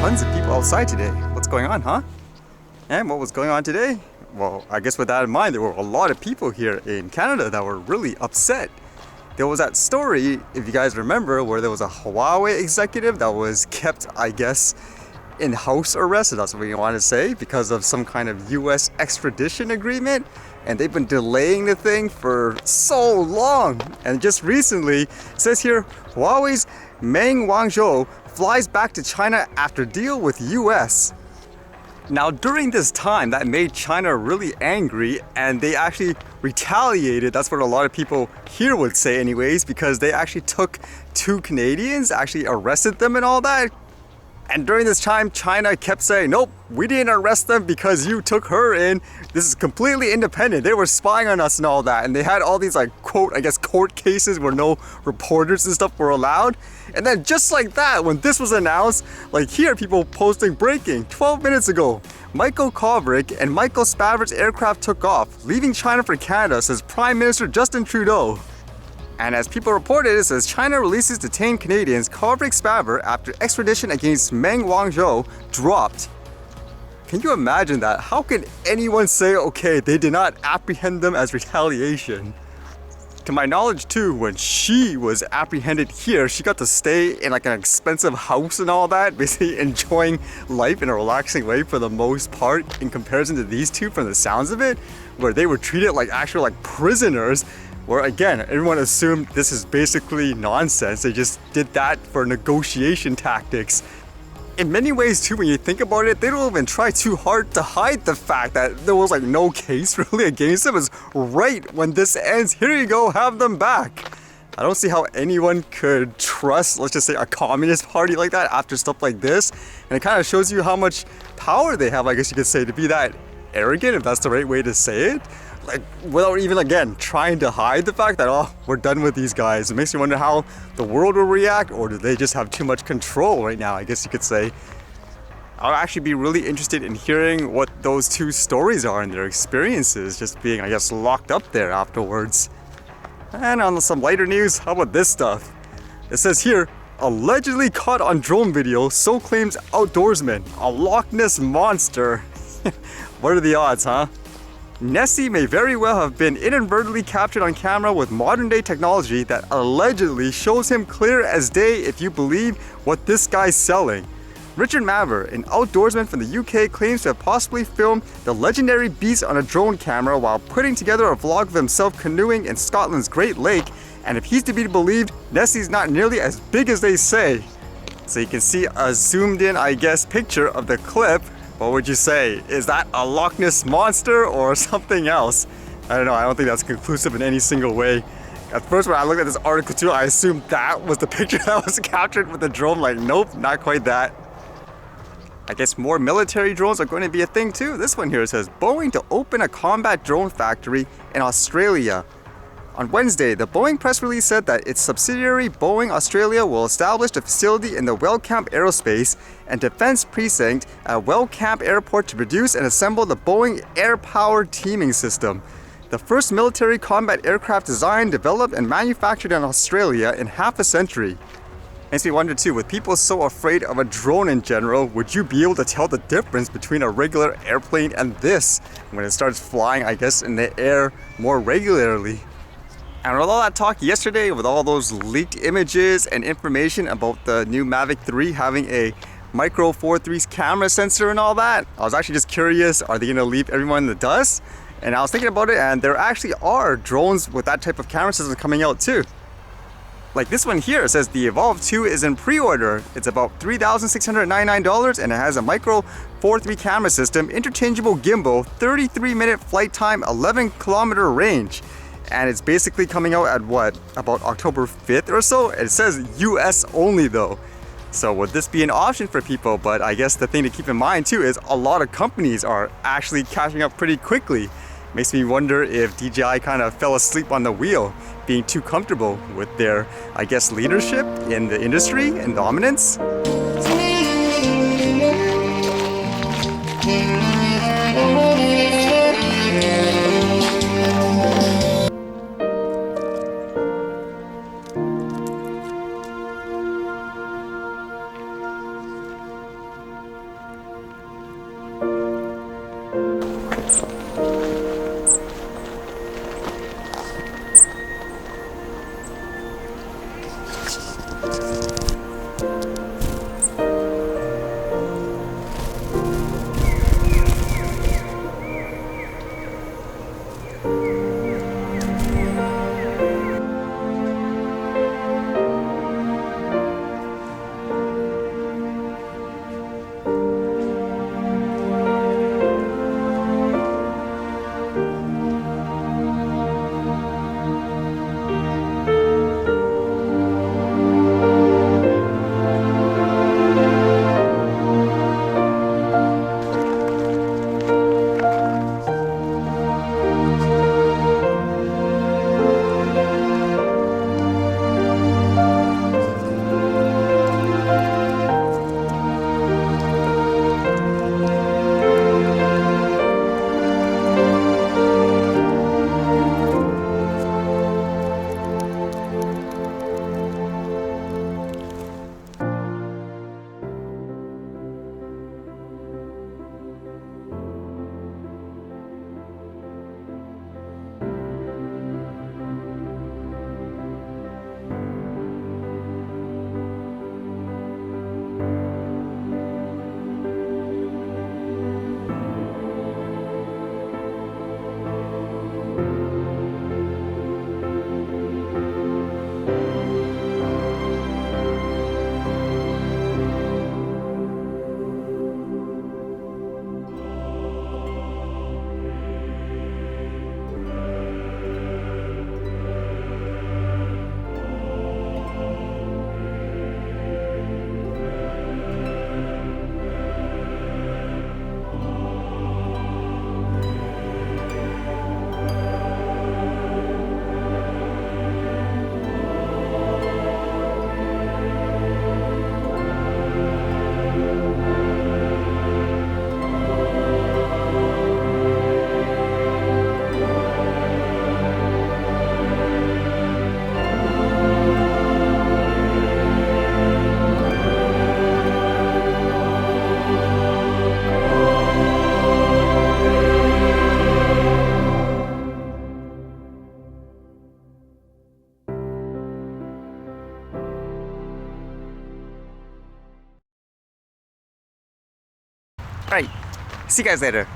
tons of people outside today. What's going on, huh? And what was going on today? Well, I guess with that in mind, there were a lot of people here in Canada that were really upset. There was that story, if you guys remember, where there was a Huawei executive that was kept, I guess, in house arrest, if that's what you want to say, because of some kind of US extradition agreement. And they've been delaying the thing for so long. And just recently, it says here, Huawei's Meng Wanzhou flies back to China after deal with US. Now, during this time, that made China really angry, and they actually retaliated. That's what a lot of people here would say anyways, because they actually took 2 Canadians, actually arrested them and all that. And during this time, China kept saying, nope, we didn't arrest them because you took her in. This is completely independent. They were spying on us and all that. And they had all these, like, quote, I guess, court cases where no reporters and stuff were allowed. And then just like that, when this was announced, like here, people posting breaking 12 minutes ago. Michael Kovrig and Michael Spavor's aircraft took off, leaving China for Canada, says Prime Minister Justin Trudeau. And as people reported, it says China releases detained Canadians Kovrig Spavor after extradition against Meng Wanzhou dropped. Can you imagine that? How can anyone say, okay, they did not apprehend them as retaliation? To my knowledge too, when she was apprehended here, she got to stay in like an expensive house and all that, basically enjoying life in a relaxing way for the most part in comparison to these two from the sounds of it, where they were treated like actual like prisoners, where again, everyone assumed this is basically nonsense. They just did that for negotiation tactics. In many ways too, when you think about it, they don't even try too hard to hide the fact that there was like no case really against them. It's right when this ends, here you go, have them back. I don't see how anyone could trust, let's just say, a communist party like that after stuff like this. And it kind of shows you how much power they have, I guess you could say, to be that arrogant, if that's the right way to say it. Like, without even, again, trying to hide the fact that, oh, we're done with these guys. It makes you wonder how the world will react, or do they just have too much control right now, I guess you could say. I'll actually be really interested in hearing what those two stories are and their experiences, just being, I guess, locked up there afterwards. And on some lighter news, how about this stuff? It says here, allegedly caught on drone video, so claims outdoorsman, a Loch Ness monster. What are the odds, huh? Nessie may very well have been inadvertently captured on camera with modern-day technology that allegedly shows him clear as day if you believe what this guy's selling. Richard Maver, an outdoorsman from the UK, claims to have possibly filmed the legendary beast on a drone camera while putting together a vlog of himself canoeing in Scotland's Great Lake, and if he's to be believed, Nessie's not nearly as big as they say. So you can see a zoomed-in, I guess, picture of the clip. What would you say? Is that a Loch Ness monster or something else? I don't know, I don't think that's conclusive in any single way. At first when I looked at this article too, I assumed that was the picture that was captured with the drone. Like, nope, not quite that. I guess more military drones are going to be a thing too. This one here says, Boeing to open a combat drone factory in Australia. On Wednesday, the Boeing press release said that its subsidiary Boeing Australia will establish a facility in the Wellcamp Aerospace and Defense Precinct at Wellcamp Airport to produce and assemble the Boeing air-powered teaming system, the first military combat aircraft designed, developed, and manufactured in Australia in half a century. Makes me wonder too, with people so afraid of a drone in general, would you be able to tell the difference between a regular airplane and this when it starts flying, I guess, in the air more regularly? And with all that talk yesterday, with all those leaked images and information about the new Mavic 3 having a micro Four 3 camera sensor and all that, I was actually just curious, are they going to leave everyone in the dust? And I was thinking about it, and there actually are drones with that type of camera system coming out too. Like this one here, it says the Evolve 2 is in pre-order. It's about $3,699 and it has a micro Four 3 camera system, interchangeable gimbal, 33-minute flight time, 11-kilometer range. And it's basically coming out at what, about October 5th or so? It says US only though. So would this be an option for people? But I guess the thing to keep in mind too is a lot of companies are actually catching up pretty quickly. Makes me wonder if DJI kind of fell asleep on the wheel, being too comfortable with their, I guess, leadership in the industry and dominance. All right, see you guys later.